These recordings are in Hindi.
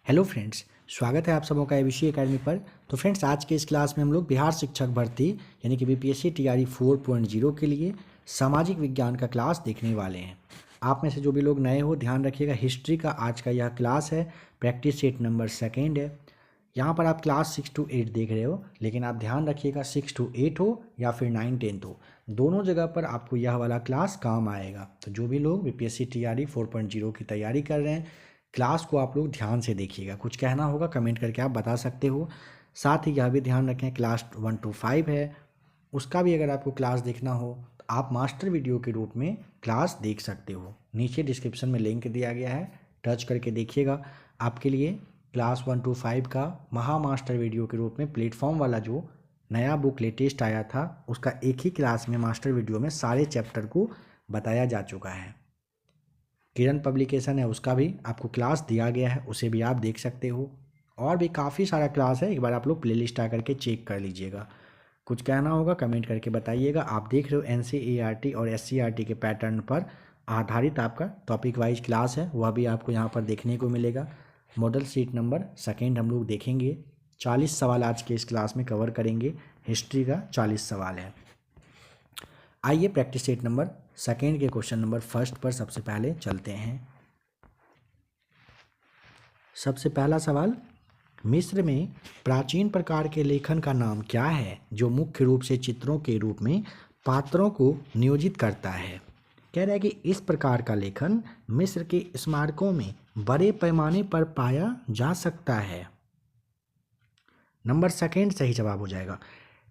हेलो फ्रेंड्स, स्वागत है आप सबों का एबीसी एकेडमी पर। तो फ्रेंड्स, आज के इस क्लास में हम लोग बिहार शिक्षक भर्ती यानी कि बीपीएससी टीआरई 4.0 के लिए सामाजिक विज्ञान का क्लास देखने वाले हैं। आप में से जो भी लोग नए हो ध्यान रखिएगा, हिस्ट्री का आज का यह क्लास है। प्रैक्टिस सेट नंबर 2 है। यहाँ पर आप क्लास 6 to 8 देख रहे हो, लेकिन आप ध्यान रखिएगा 6 to 8 हो या फिर 9 10 हो, दोनों जगह पर आपको यह वाला क्लास काम आएगा। तो जो भी लोग बीपीएससी टीआरई 4.0 की तैयारी कर रहे हैं, क्लास को आप लोग ध्यान से देखिएगा। कुछ कहना होगा कमेंट करके आप बता सकते हो। साथ ही यह भी ध्यान रखें, क्लास 1 to 5 है, उसका भी अगर आपको क्लास देखना हो तो आप मास्टर वीडियो के रूप में क्लास देख सकते हो। नीचे डिस्क्रिप्शन में लिंक दिया गया है, टच करके देखिएगा। आपके लिए क्लास 1 to 5 का महा मास्टर वीडियो के रूप में प्लेटफॉर्म वाला जो नया बुक लेटेस्ट आया था, उसका एक ही क्लास में मास्टर वीडियो में सारे चैप्टर को बताया जा चुका है। किरण पब्लिकेशन है, उसका भी आपको क्लास दिया गया है, उसे भी आप देख सकते हो। और भी काफ़ी सारा क्लास है, एक बार आप लोग प्लेलिस्ट आकर के चेक कर लीजिएगा। कुछ कहना होगा कमेंट करके बताइएगा। आप देख रहे हो एनसीईआरटी और एससीईआरटी के पैटर्न पर आधारित आपका टॉपिक वाइज क्लास है, वह भी आपको यहाँ पर देखने को मिलेगा। मॉडल सीट नंबर 2 हम लोग देखेंगे। 40 सवाल आज के इस क्लास में कवर करेंगे। हिस्ट्री का 40 सवाल है। आइए प्रैक्टिस सेट नंबर 2 के क्वेश्चन नंबर 1 पर सबसे पहले चलते हैं। सबसे पहला सवाल, मिस्र में प्राचीन प्रकार के लेखन का नाम क्या है जो मुख्य रूप से चित्रों के रूप में पात्रों को नियोजित करता है। कह रहा है कि इस प्रकार का लेखन मिस्र के स्मारकों में बड़े पैमाने पर पाया जा सकता है। नंबर 2 सही जवाब हो जाएगा।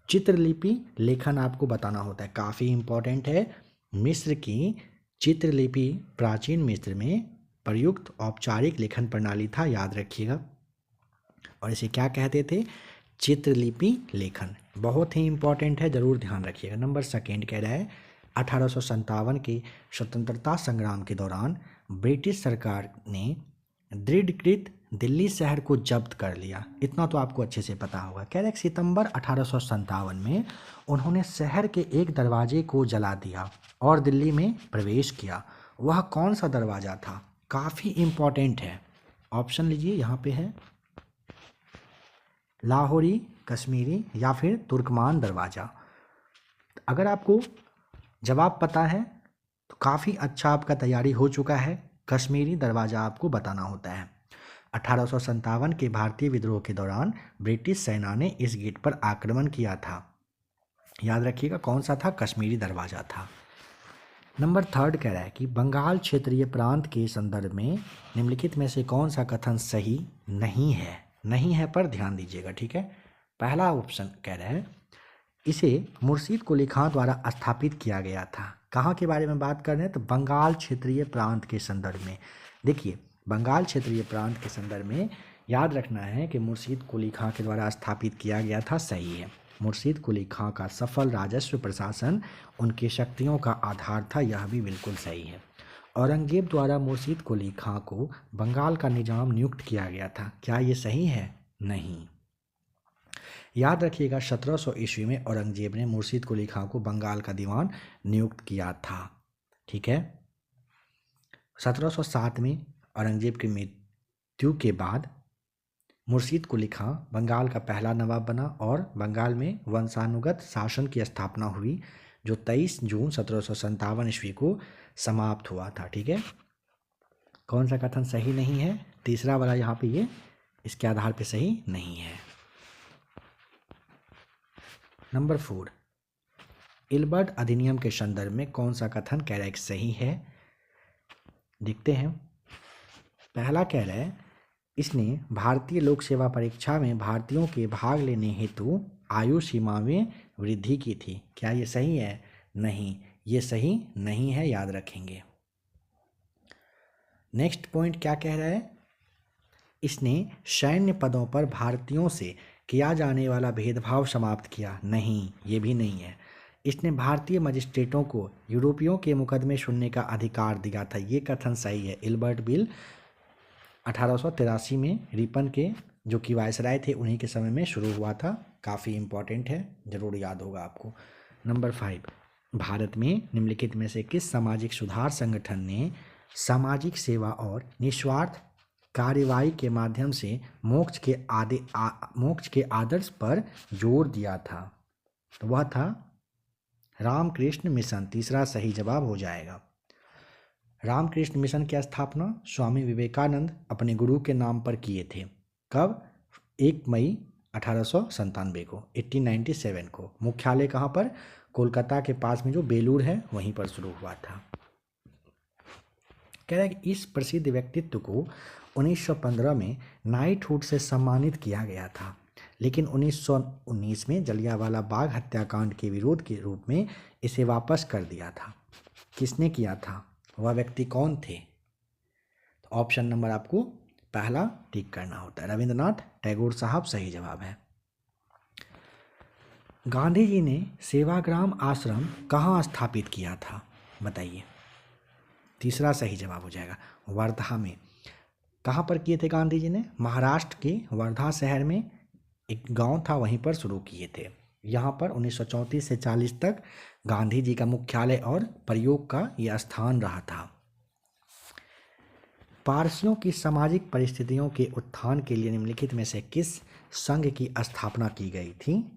चित्रलिपि लेखन आपको बताना होता है, काफ़ी इंपॉर्टेंट है। मिस्र की चित्रलिपि प्राचीन मिस्र में प्रयुक्त औपचारिक लेखन प्रणाली था, याद रखिएगा। और इसे क्या कहते थे? चित्रलिपि लेखन। बहुत ही इंपॉर्टेंट है, जरूर ध्यान रखिएगा। नंबर 2 कह रहा है 1857 के स्वतंत्रता संग्राम के दौरान ब्रिटिश सरकार ने दृढ़कृत दिल्ली शहर को जब्त कर लिया। इतना तो आपको अच्छे से पता होगा। कह रहे सितंबर 1857 में उन्होंने शहर के एक दरवाजे को जला दिया और दिल्ली में प्रवेश किया। वह कौन सा दरवाज़ा था? काफ़ी इम्पोर्टेंट है। ऑप्शन लीजिए, यहाँ पे है लाहौरी, कश्मीरी या फिर तुर्कमान दरवाज़ा। अगर आपको जवाब पता है तो काफ़ी अच्छा, आपका तैयारी हो चुका है। कश्मीरी दरवाज़ा आपको बताना होता है। 1857 के भारतीय विद्रोह के दौरान ब्रिटिश सेना ने इस गेट पर आक्रमण किया था। याद रखिएगा कौन सा था? कश्मीरी दरवाज़ा था। नंबर 3 कह रहा है कि बंगाल क्षेत्रीय प्रांत के संदर्भ में निम्नलिखित में से कौन सा कथन सही नहीं है? नहीं है पर ध्यान दीजिएगा, ठीक है। पहला ऑप्शन कह रहा है इसे मुर्शीद कुली खां द्वारा स्थापित किया गया था। कहाँ के बारे में बात कर रहे हैं? तो बंगाल क्षेत्रीय प्रांत के संदर्भ में। देखिए, बंगाल क्षेत्रीय प्रांत के संदर्भ में याद रखना है कि मुर्शीद कुली खां के द्वारा स्थापित किया गया था, सही है। मुर्शीद कुली खां का सफल राजस्व प्रशासन उनकी शक्तियों का आधार था, यह भी बिल्कुल सही है। औरंगजेब द्वारा मुर्शीद कुली खां को बंगाल का निजाम नियुक्त किया गया था, क्या ये सही है? नहीं। याद रखिएगा 1700 ईस्वी में औरंगजेब ने मुर्शीद कुली खां को बंगाल का दीवान नियुक्त किया था, ठीक है। 1707 में औरंगजेब की मृत्यु के बाद मुर्शीद कुली खां बंगाल का पहला नवाब बना और बंगाल में वंशानुगत शासन की स्थापना हुई, जो 23 जून 1757 ईस्वी को समाप्त हुआ था, ठीक है। कौन सा कथन सही नहीं है? तीसरा वाला यहाँ पे, ये इसके आधार पे सही नहीं है। नंबर 4, इल्बर्ट अधिनियम के संदर्भ में कौन सा कथन कह रहा है कि सही है? देखते हैं। पहला कह रहा है इसने भारतीय लोक सेवा परीक्षा में भारतीयों के भाग लेने हेतु आयु सीमा में वृद्धि की थी, क्या ये सही है? नहीं, ये सही नहीं है, याद रखेंगे। नेक्स्ट पॉइंट क्या कह रहा है? इसने सैन्य पदों पर भारतीयों से किया जाने वाला भेदभाव समाप्त किया, नहीं, ये भी नहीं है। इसने भारतीय मजिस्ट्रेटों को यूरोपियों के मुकदमे सुनने का अधिकार दिया था, ये कथन सही है। इल्बर्ट बिल 1883 में रिपन के जो कि वायसराय थे उन्हीं के समय में शुरू हुआ था, काफ़ी इम्पॉर्टेंट है, जरूर याद होगा आपको। नंबर 5, भारत में निम्नलिखित में से किस सामाजिक सुधार संगठन ने सामाजिक सेवा और निस्वार्थ कार्यवाही के माध्यम से मोक्ष के आदर्श पर जोर दिया था? तो वह था रामकृष्ण मिशन। तीसरा सही जवाब हो जाएगा। रामकृष्ण मिशन की स्थापना स्वामी विवेकानंद अपने गुरु के नाम पर किए थे। कब? 1 मई 1897 को, 1897 को। मुख्यालय कहाँ पर? कोलकाता के पास में जो बेलूर है वहीं पर शुरू हुआ था। कह रहा है कि इस प्रसिद्ध व्यक्तित्व को 1915 में नाइटहुड से सम्मानित किया गया था, लेकिन 1919 में जलियांवाला बाग हत्याकांड के विरोध के रूप में इसे वापस कर दिया था। किसने किया था? वह व्यक्ति कौन थे? तो ऑप्शन नंबर आपको पहला टिक करना होता है, रविंद्रनाथ टैगोर साहब सही जवाब है। गांधी जी ने सेवाग्राम आश्रम कहाँ स्थापित किया था? बताइए। तीसरा सही जवाब हो जाएगा, वर्धा में। कहाँ पर किए थे गांधी जी ने? महाराष्ट्र के वर्धा शहर में एक गांव था, वहीं पर शुरू किए थे। यहाँ पर 1934 से 40 तक गांधी जी का मुख्यालय और प्रयोग का यह स्थान रहा था। पारसियों की सामाजिक परिस्थितियों के उत्थान के लिए निम्नलिखित में से किस संघ की स्थापना की गई थी?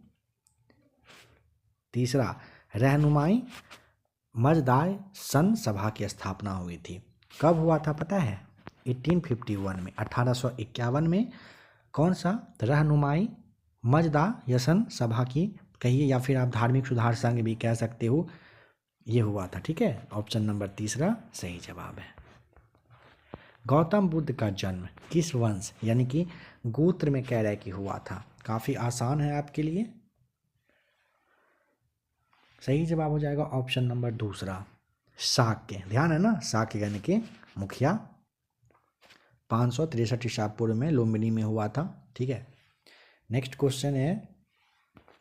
तीसरा, रहनुमाई मजदार सन सभा की स्थापना हुई थी। कब हुआ था पता है? 1851 में, 1851 में। कौन सा? रहनुमाई मजदा यसन सभा की कहिए, या फिर आप धार्मिक सुधार संघ भी कह सकते हो, ये हुआ था। ठीक है, ऑप्शन नंबर तीसरा सही जवाब है। गौतम बुद्ध का जन्म किस वंश यानी कि गोत्र में कह रहा है कि हुआ था? काफी आसान है आपके लिए। सही जवाब हो जाएगा ऑप्शन नंबर दूसरा, शाक्य। ध्यान है ना, शाक्य यानी कि मुखिया। 563 ईसा पूर्व में लुम्बिनी में हुआ था। ठीक है, नेक्स्ट क्वेश्चन है,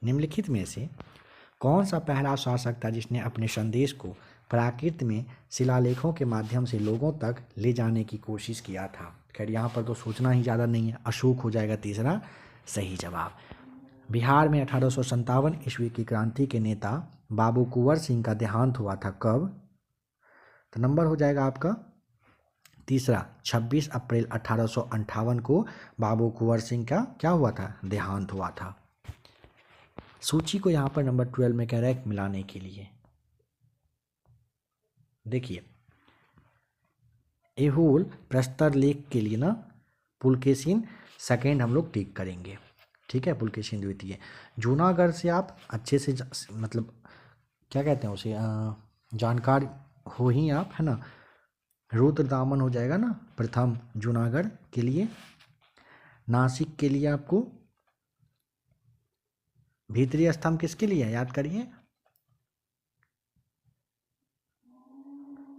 निम्नलिखित में से कौन सा पहला शासक था जिसने अपने संदेश को प्राकृत में शिलालेखों के माध्यम से लोगों तक ले जाने की कोशिश किया था? खैर यहाँ पर तो सोचना ही ज़्यादा नहीं है, अशोक हो जाएगा तीसरा सही जवाब। बिहार में 1857 ईस्वी की क्रांति के नेता बाबू कुंवर सिंह का देहांत हुआ था। कब? तो नंबर हो जाएगा आपका तीसरा, 26 अप्रैल 1858 को बाबू कुंवर सिंह का क्या हुआ था? देहांत हुआ था। सूची को यहाँ पर नंबर 12 में कह रहा है मिलाने के लिए। देखिए, एहोल प्रस्तर लेख के लिए ना पुलकेशिन सेकेंड हम लोग टिक करेंगे। ठीक है, पुलकेशिन द्वितीय। जूनागढ़ से आप अच्छे से मतलब क्या कहते हैं उसे, जानकार हो ही आप, है ना। रुद्रदामन हो जाएगा ना प्रथम जूनागढ़ के लिए। नासिक के लिए आपको भीतरी स्तंभ किसके लिए है? याद करिए।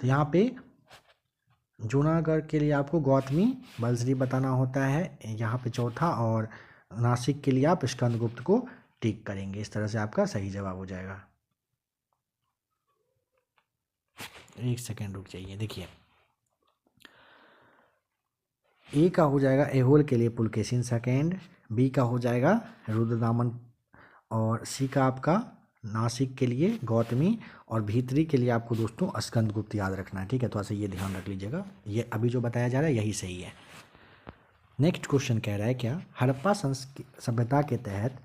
तो यहाँ पे जूनागढ़ के लिए आपको गौतमी बलश्री बताना होता है यहाँ पे चौथा, और नासिक के लिए आप स्कंदगुप्त को टिक करेंगे। इस तरह से आपका सही जवाब हो जाएगा। एक सेकेंड रुक जाइए। देखिए, ए का हो जाएगा एहोल के लिए पुलकेशिन सेकेंड, बी का हो जाएगा रुद्रदामन, और सी का आपका नासिक के लिए गौतमी, और भीतरी के लिए आपको दोस्तों स्कंदगुप्त याद रखना है। ठीक है, थोड़ा सा ये ध्यान रख लीजिएगा, ये अभी जो बताया जा रहा है यही सही है। नेक्स्ट क्वेश्चन कह रहा है क्या हड़प्पा सभ्यता के तहत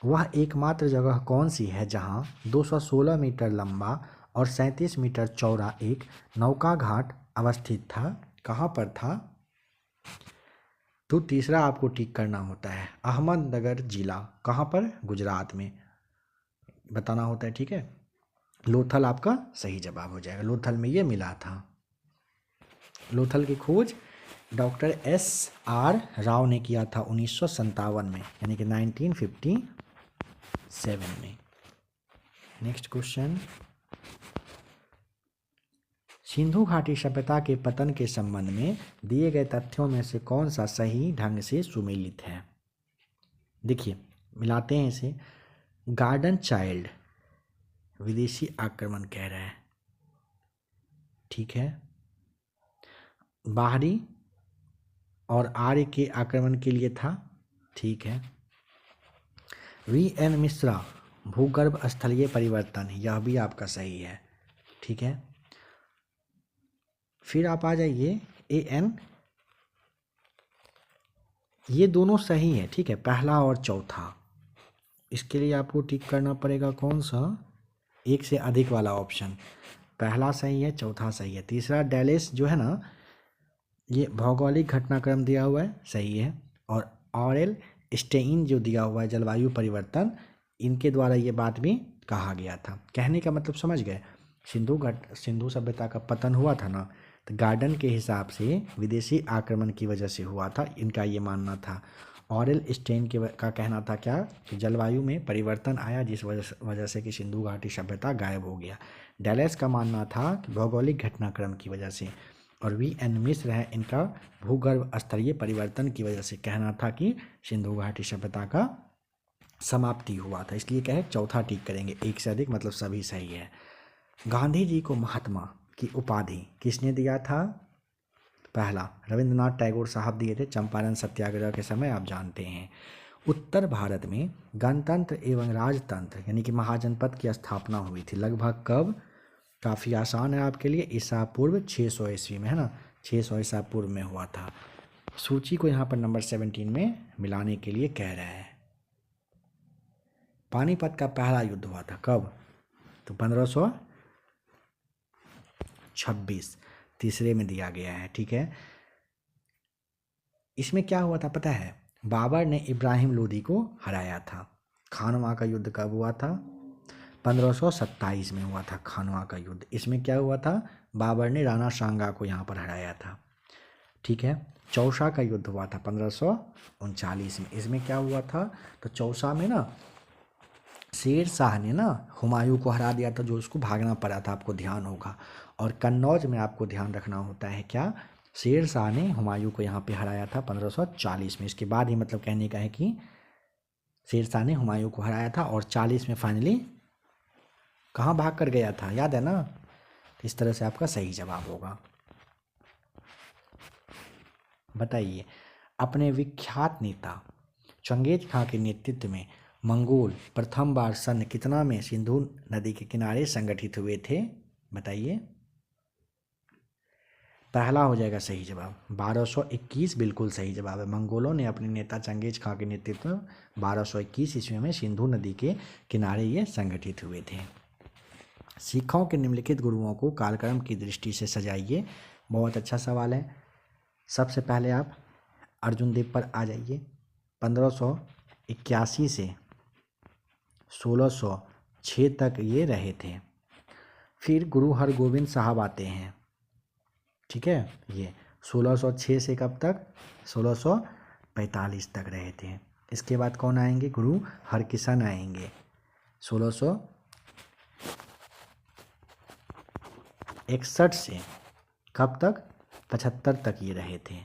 वह एकमात्र जगह कौन सी है जहां 216 मीटर लंबा और 37 मीटर चौड़ा एक नौका घाट अवस्थित था? कहाँ पर था? तो तीसरा आपको टिक करना होता है, अहमदनगर जिला। कहाँ पर? गुजरात में बताना होता है। ठीक है, लोथल आपका सही जवाब हो जाएगा। लोथल में ये मिला था। लोथल की खोज डॉक्टर SR राव ने किया था 1957 में, यानी कि 1957 में। नेक्स्ट क्वेश्चन, सिंधु घाटी सभ्यता के पतन के संबंध में दिए गए तथ्यों में से कौन सा सही ढंग से सुमेलित है? देखिए, मिलाते हैं इसे। गार्डन चाइल्ड विदेशी आक्रमण कह रहा है। ठीक है, बाहरी और आर्य के आक्रमण के लिए था। ठीक है, VN मिश्रा भूगर्भ स्थलीय परिवर्तन, यह भी आपका सही है। ठीक है, फिर आप आ जाइए AN ये दोनों सही है, ठीक है, पहला और चौथा। इसके लिए आपको टिक करना पड़ेगा कौन सा, एक से अधिक वाला ऑप्शन। पहला सही है, चौथा सही है। तीसरा डैलेस जो है ना, ये भौगोलिक घटनाक्रम दिया हुआ है, सही है। और ऑरेल स्टेइन जो दिया हुआ है जलवायु परिवर्तन, इनके द्वारा ये बात भी कहा गया था। कहने का मतलब समझ गए। सिंधु सभ्यता का पतन हुआ था ना, तो गार्डन के हिसाब से विदेशी आक्रमण की वजह से हुआ था, इनका ये मानना था। ऑरेल स्टेन का कहना था क्या, कि जलवायु में परिवर्तन आया जिस वजह से कि सिंधु घाटी सभ्यता गायब हो गया। डैलेस का मानना था कि भौगोलिक घटनाक्रम की वजह से। और वी एन मिश्र है, इनका भूगर्भ स्तरीय परिवर्तन की वजह से कहना था कि सिंधु घाटी सभ्यता का समाप्ति हुआ था। इसलिए क्या है, चौथा टिक करेंगे, एक से अधिक मतलब सभी सही है। गांधी जी को महात्मा की उपाधि किसने दिया था? पहला रविंद्रनाथ टैगोर साहब दिए थे चंपारण सत्याग्रह के समय, आप जानते हैं। उत्तर भारत में गणतंत्र एवं राजतंत्र यानी कि महाजनपद की स्थापना हुई थी लगभग कब? काफ़ी आसान है आपके लिए, ईसा पूर्व 600 ईस्वी में, है ना, 600 ईसा पूर्व में हुआ था। सूची को यहाँ पर नंबर 17 में मिलाने के लिए कह रहा है। पानीपत का पहला युद्ध हुआ था कब? तो 1526, तीसरे में दिया गया है, ठीक है। इसमें क्या हुआ था पता है? बाबर ने इब्राहिम लोदी को हराया था। खानवा का युद्ध कब हुआ था? 1527 में हुआ था खानवा का युद्ध। इसमें क्या हुआ था? बाबर ने राणा सांगा को यहाँ पर हराया था, ठीक है। चौसा का युद्ध हुआ था 1539 में। इसमें क्या हुआ था? तो चौसा में ना शेर शाह ने ना हुमायूं को हरा दिया था, जो उसको भागना पड़ा था, आपको ध्यान होगा। और कन्नौज में आपको ध्यान रखना होता है क्या, शेर शाह ने हुमायूं को यहाँ पे हराया था 1540 में। इसके बाद ही मतलब कहने का है कि शेर शाह ने हुमायूं को हराया था और 40 में फाइनली कहाँ भाग कर गया था, याद है ना? इस तरह से आपका सही जवाब होगा। बताइए, अपने विख्यात नेता चंगेज खां के नेतृत्व में मंगोल प्रथम बार सन कितना में सिंधु नदी के किनारे संगठित हुए थे? बताइए। पहला हो जाएगा सही जवाब, 1221 बिल्कुल सही जवाब है। मंगोलों ने अपने नेता चंगेज खां के नेतृत्व में 1221 ईस्वी में सिंधु नदी के किनारे ये संगठित हुए थे। सिखों के निम्नलिखित गुरुओं को कालक्रम की दृष्टि से सजाइए। बहुत अच्छा सवाल है। सबसे पहले आप अर्जुन देव पर आ जाइए। 1581 से 1606 तक ये रहे थे। फिर गुरु हरगोविंद साहब आते हैं, ठीक है। ये 1606 से कब तक? 1645 तक रहे थे। इसके बाद कौन आएंगे? गुरु हरकिशन आएंगे 1661 से कब तक? 75 तक ये रहे थे।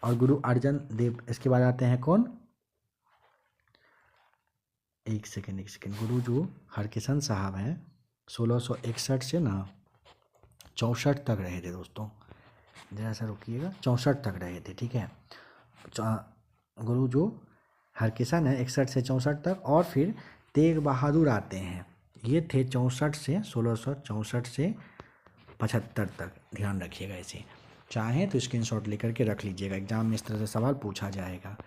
और गुरु अर्जन देव, इसके बाद आते हैं कौन? एक सेकेंड, गुरु जो हरकिशन साहब हैं 1661 से ना 64 तक रहे थे दोस्तों, जरा सा रुकिएगा, 64 तक रहे थे, ठीक है। गुरु जो हरकिशन है 61 से 64 तक। और फिर तेग बहादुर आते हैं, ये थे 64 से 1664 से 75 तक। ध्यान रखिएगा इसे, चाहें तो स्क्रीनशॉट लेकर के रख लीजिएगा, एग्जाम में इस तरह से सवाल पूछा जाएगा।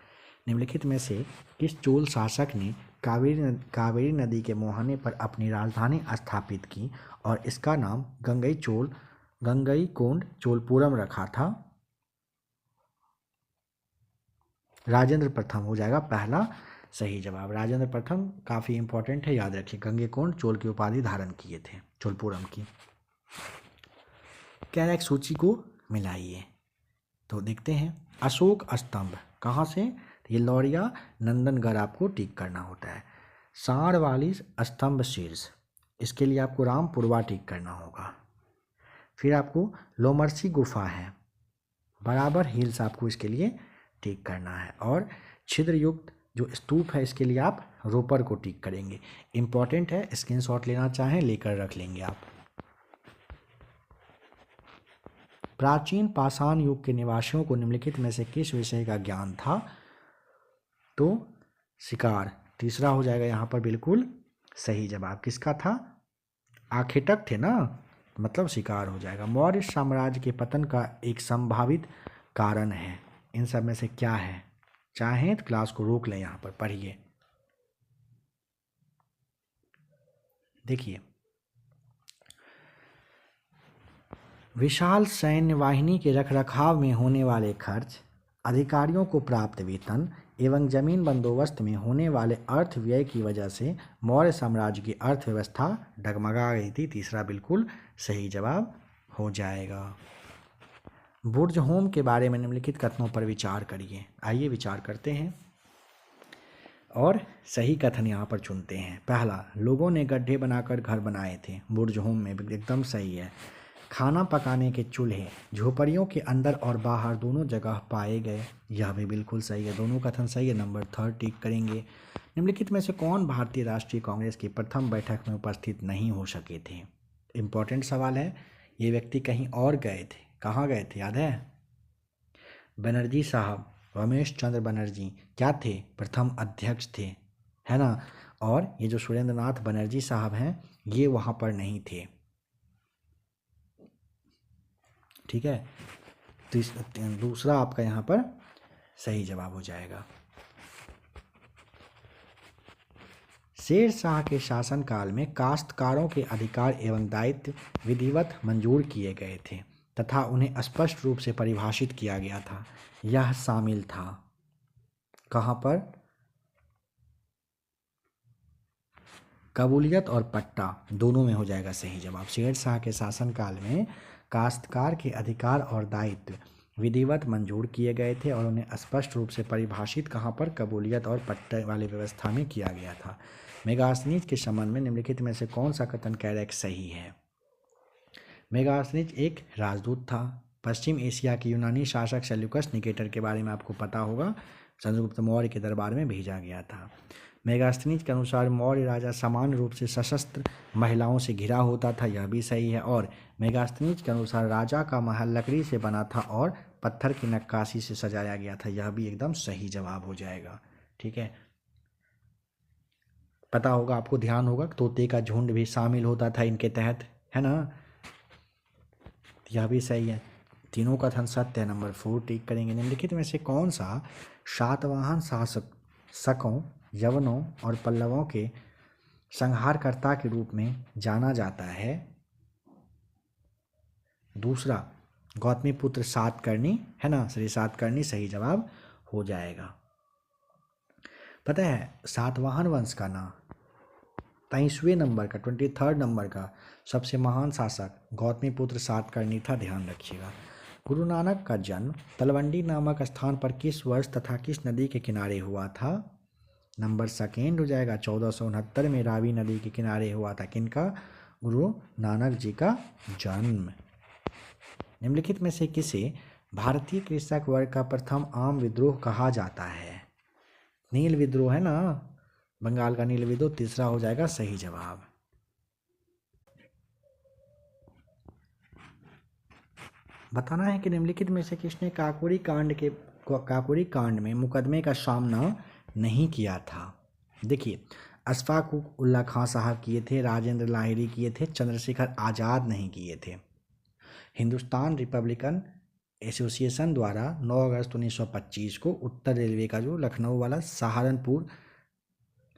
निम्नलिखित में से किस चोल शासक ने कावेरी नदी के मुहाने पर अपनी राजधानी स्थापित की और इसका नाम गंगईकोंड चोलपुरम रखा था? राजेंद्र प्रथम हो जाएगा पहला सही जवाब। राजेंद्र प्रथम काफ़ी इंपॉर्टेंट है, याद रखिए। गंगईकोंड चोल की उपाधि धारण किए थे, चोलपुरम की। कह रहा है सूची को मिलाइए, तो देखते हैं। अशोक स्तंभ कहाँ से? ये लौरिया नंदनगढ़ आपको टिक करना होता है। साड़ वाली स्तंभ शीर्ष, इसके लिए आपको रामपुरवा टिक करना होगा। फिर आपको लोमर्सी गुफा है, बराबर हिल्स आपको इसके लिए टिक करना है। और छिद्रयुक्त जो स्तूप है, इसके लिए आप रोपर को टिक करेंगे। इंपॉर्टेंट है, स्क्रीनशॉट लेना चाहें लेकर रख लेंगे आप। प्राचीन पाषाण युग के निवासियों को निम्नलिखित में से किस विषय का ज्ञान था? तो शिकार तीसरा हो जाएगा यहाँ पर बिल्कुल सही जवाब। किसका था? आखेटक थे ना, मतलब शिकार हो जाएगा। मौर्य साम्राज्य के पतन का एक संभावित कारण है, इन सब में से क्या है? चाहें तो क्लास को रोक लें, यहाँ पर पढ़िए। देखिए, विशाल सैन्य वाहिनी के रखरखाव में होने वाले खर्च, अधिकारियों को प्राप्त वेतन एवं जमीन बंदोबस्त में होने वाले अर्थ व्यय की वजह से मौर्य साम्राज्य की अर्थव्यवस्था डगमगा गई थी। तीसरा बिल्कुल सही जवाब हो जाएगा। बुर्ज होम के बारे में निम्नलिखित कथनों पर विचार करिए। आइए विचार करते हैं और सही कथन यहाँ पर चुनते हैं। पहला, लोगों ने गड्ढे बनाकर घर बनाए थे। बुर्ज होम में एकदम सही है। खाना पकाने के चूल्हे झोपड़ियों के अंदर और बाहर दोनों जगह पाए गए, यह भी बिल्कुल सही है। दोनों कथन सही है। नंबर 3 टिक करेंगे। निम्नलिखित में से कौन भारतीय राष्ट्रीय कांग्रेस की प्रथम बैठक में उपस्थित नहीं हो सके थे? इम्पोर्टेंट सवाल है। ये व्यक्ति कहीं और गए थे। कहाँ गए थे याद है? बनर्जी साहब, रमेश चंद्र बनर्जी क्या थे? प्रथम अध्यक्ष थे, है ना। और ये जो सुरेंद्र नाथ बनर्जी साहब हैं, ये वहाँ पर नहीं थे। ठीक है, तो दूसरा आपका यहाँ पर सही जवाब हो जाएगा। शेर शाह के शासनकाल में काश्तकारों के अधिकार एवं दायित्व विधिवत मंजूर किए गए थे तथा उन्हें स्पष्ट रूप से परिभाषित किया गया था। यह शामिल था कहाँ पर? कबूलियत और पट्टा, दोनों में हो जाएगा सही जवाब। शेर शाह के शासनकाल में काश्तकार के अधिकार और दायित्व विधिवत मंजूर किए गए थे और उन्हें स्पष्ट रूप से परिभाषित कहाँ पर? कबूलियत और पट्टे वाली व्यवस्था में किया गया था। मेगास्थनीज के संबंध में निम्नलिखित में से कौन सा कथन कैरेक्ट सही है? मेगास्थनीज एक राजदूत था। पश्चिम एशिया के यूनानी शासक सेल्यूकस निकेटर के बारे में आपको पता होगा, चंद्रगुप्त मौर्य के दरबार में भेजा गया था। मेगास्थनीज के अनुसार मौर्य राजा समान रूप से सशस्त्र महिलाओं से घिरा होता था, यह भी सही है। और मेगास्थनीज के अनुसार राजा का महल लकड़ी से बना था और पत्थर की नक्काशी से सजाया गया था, यह भी एकदम सही जवाब हो जाएगा। ठीक है, पता होगा आपको, ध्यान होगा, तोते का झुंड भी शामिल होता था इनके तहत, है ना। यह भी सही है। तीनों कथन सत्य है। नंबर 4 टिक करेंगे। निम्नलिखित में से कौन सा सातवाहन शासकों, यवनों और पल्लवों के संहारकर्ता के रूप में जाना जाता है? दूसरा गौतमीपुत्र सातकर्णी, है ना, श्री सातकर्णी सही जवाब हो जाएगा। पता है सातवाहन वंश का ना 23वें नंबर का 23rd नंबर का सबसे महान शासक गौतमीपुत्र सातकर्णी था, ध्यान रखिएगा। गुरु नानक का जन्म तलवंडी नामक स्थान पर किस वर्ष तथा किस नदी के किनारे हुआ था? नंबर 2 हो जाएगा। 1469 में रावी नदी के किनारे हुआ था। किनका? गुरु नानक जी का जन्म। निम्नलिखित में से किसे भारतीय कृषक वर्ग का प्रथम आम विद्रोह कहा जाता है? नील विद्रोह, है ना, बंगाल का नील विद्रोह तीसरा हो जाएगा सही जवाब। बताना है कि निम्नलिखित में से किसने काकोरी कांड में मुकदमे का सामना नहीं किया था? देखिए, अशफाक उल्ला खां साहब किए थे, राजेंद्र लाहिड़ी किए थे, चंद्रशेखर आज़ाद नहीं किए थे। हिंदुस्तान रिपब्लिकन एसोसिएशन द्वारा 9 अगस्त 1925 को उत्तर रेलवे का जो लखनऊ वाला सहारनपुर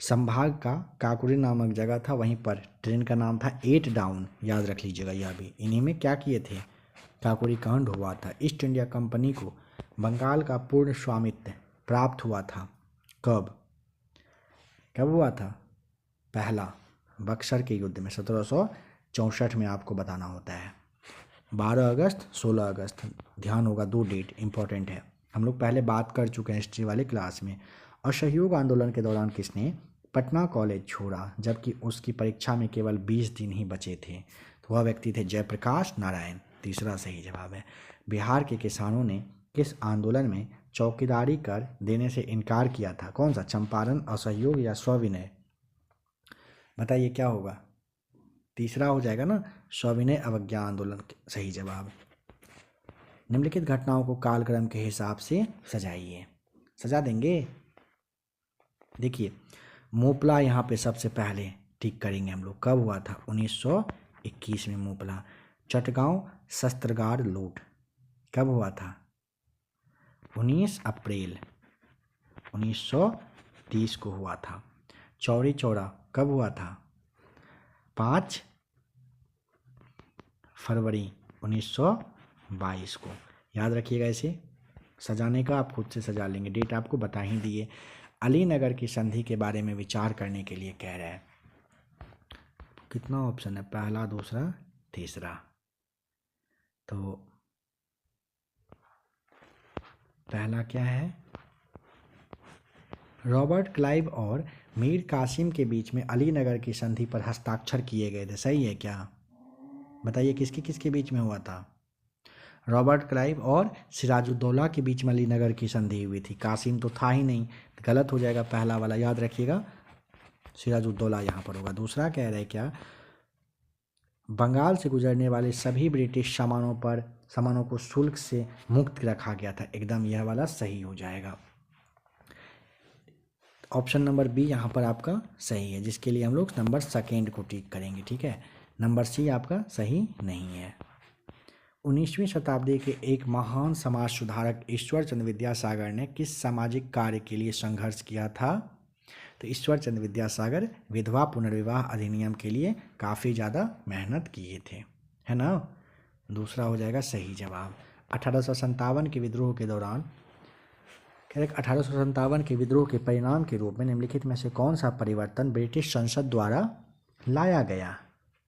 संभाग का काकोरी नामक जगह था, वहीं पर ट्रेन का नाम था 8 डाउन, याद रख लीजिएगा। यह भी इन्हीं में क्या किए थे? काकोरी कांड हुआ था। ईस्ट इंडिया कंपनी को बंगाल का पूर्ण स्वामित्व प्राप्त हुआ था। कब हुआ था? पहला बक्सर के युद्ध में 1764 में आपको बताना होता है। 12 अगस्त 16 अगस्त, ध्यान होगा, 2 डेट इंपॉर्टेंट है। हम लोग पहले बात कर चुके हैं हिस्ट्री वाले क्लास में। असहयोग आंदोलन के दौरान किसने पटना कॉलेज छोड़ा जबकि उसकी परीक्षा में केवल 20 दिन ही बचे थे? तो वह व्यक्ति थे जयप्रकाश नारायण, तीसरा सही जवाब है। बिहार के किसानों ने किस आंदोलन में चौकीदारी कर देने से इनकार किया था? कौन सा? चंपारण, असहयोग या सविनय? बताइए क्या होगा? तीसरा हो जाएगा ना, सविनय अवज्ञा आंदोलन सही जवाब। निम्नलिखित घटनाओं को कालक्रम के हिसाब से सजाइए। सजा देंगे? देखिए, मोपला यहाँ पे सबसे पहले ठीक करेंगे हम लोग। कब हुआ था? 1921 में मोपला। चटगांव शस्त्रागार लूट कब हुआ था? 19 अप्रैल। 1930 को हुआ था। चौरी चौरा कब हुआ था? 5 फरवरी 1922 को। याद रखिएगा, इसे सजाने का आप खुद से सजा लेंगे, डेट आपको बता ही दिए। अलीनगर की संधि के बारे में विचार करने के लिए कह रहा है। कितना ऑप्शन है? पहला, दूसरा, तीसरा। तो पहला क्या है? रॉबर्ट क्लाइव और मीर कासिम के बीच में अलीनगर की संधि पर हस्ताक्षर किए गए थे, सही है क्या? बताइए किसके किसके बीच में हुआ था? रॉबर्ट क्लाइव और सिराजुद्दौला के बीच में अलीनगर की संधि हुई थी। कासिम तो था ही नहीं, गलत हो जाएगा पहला वाला, याद रखिएगा, सिराजुद्दौला यहाँ पर होगा। दूसरा कह रहे क्या? बंगाल से गुजरने वाले सभी ब्रिटिश सामानों को शुल्क से मुक्त रखा गया था। एकदम यह वाला सही हो जाएगा। ऑप्शन नंबर बी यहाँ पर आपका सही है, जिसके लिए हम लोग नंबर सेकेंड को टिक करेंगे, ठीक है। नंबर सी आपका सही नहीं है। 19वीं शताब्दी के एक महान समाज सुधारक ईश्वर चंद्र विद्यासागर ने किस सामाजिक कार्य के लिए संघर्ष किया था? तो ईश्वर चंद्र विद्यासागर विधवा पुनर्विवाह अधिनियम के लिए काफ़ी ज़्यादा मेहनत किए थे, है ना। दूसरा हो जाएगा सही जवाब। 1857 के विद्रोह के दौरान 1857 के विद्रोह के परिणाम के रूप में निम्नलिखित में से कौन सा परिवर्तन ब्रिटिश संसद द्वारा लाया गया?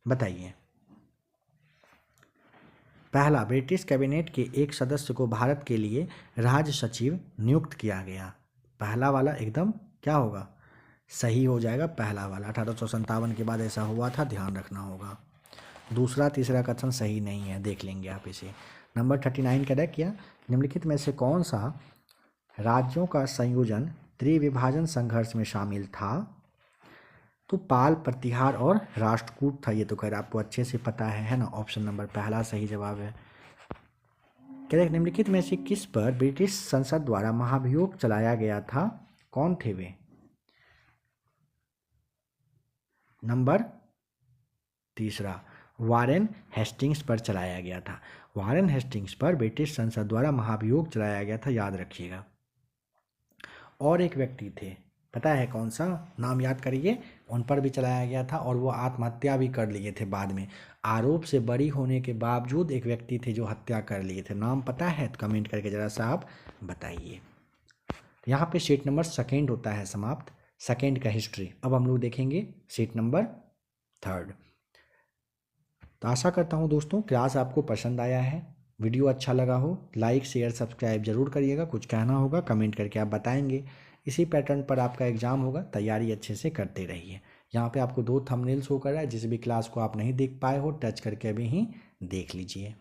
बताइए। पहला, ब्रिटिश कैबिनेट के एक सदस्य को भारत के लिए राज्य सचिव नियुक्त किया गया। पहला वाला एकदम क्या होगा? सही हो जाएगा पहला वाला। 1857 के बाद ऐसा हुआ था, ध्यान रखना होगा। दूसरा तीसरा कथन सही नहीं है, देख लेंगे आप इसे। नंबर 39 कह रहा किया निम्नलिखित में से कौन सा राज्यों का संयोजन त्रिविभाजन संघर्ष में शामिल था? तो पाल, प्रतिहार और राष्ट्रकूट था। ये तो खैर आपको अच्छे से पता है ना। ऑप्शन नंबर पहला सही जवाब है। कह रहे निम्नलिखित में से किस पर ब्रिटिश संसद द्वारा महाभियोग चलाया गया था? कौन थे वे? नंबर तीसरा, वारेन हेस्टिंग्स पर चलाया गया था। वारेन हेस्टिंग्स पर ब्रिटिश संसद द्वारा महाभियोग चलाया गया था, याद रखिएगा। और एक व्यक्ति थे, पता है कौन सा? नाम याद करिए। उन पर भी चलाया गया था और वो आत्महत्या भी कर लिए थे बाद में। आरोप से बरी होने के बावजूद एक व्यक्ति थे जो हत्या कर लिए थे। नाम पता है तो कमेंट करके ज़रा सा आप बताइए। यहाँ पे शीट नंबर सेकेंड होता है समाप्त, सेकेंड का हिस्ट्री। अब हम लोग देखेंगे शीट नंबर थर्ड। तो आशा करता हूँ दोस्तों क्लास आपको पसंद आया है। वीडियो अच्छा लगा हो लाइक शेयर सब्सक्राइब जरूर करिएगा। कुछ कहना होगा कमेंट करके आप बताएंगे। इसी पैटर्न पर आपका एग्जाम होगा, तैयारी अच्छे से करते रहिए। यहाँ पे आपको 2 थंबनेल शो कर रहा है, जिस भी क्लास को आप नहीं देख पाए हो टच करके अभी ही देख लीजिए।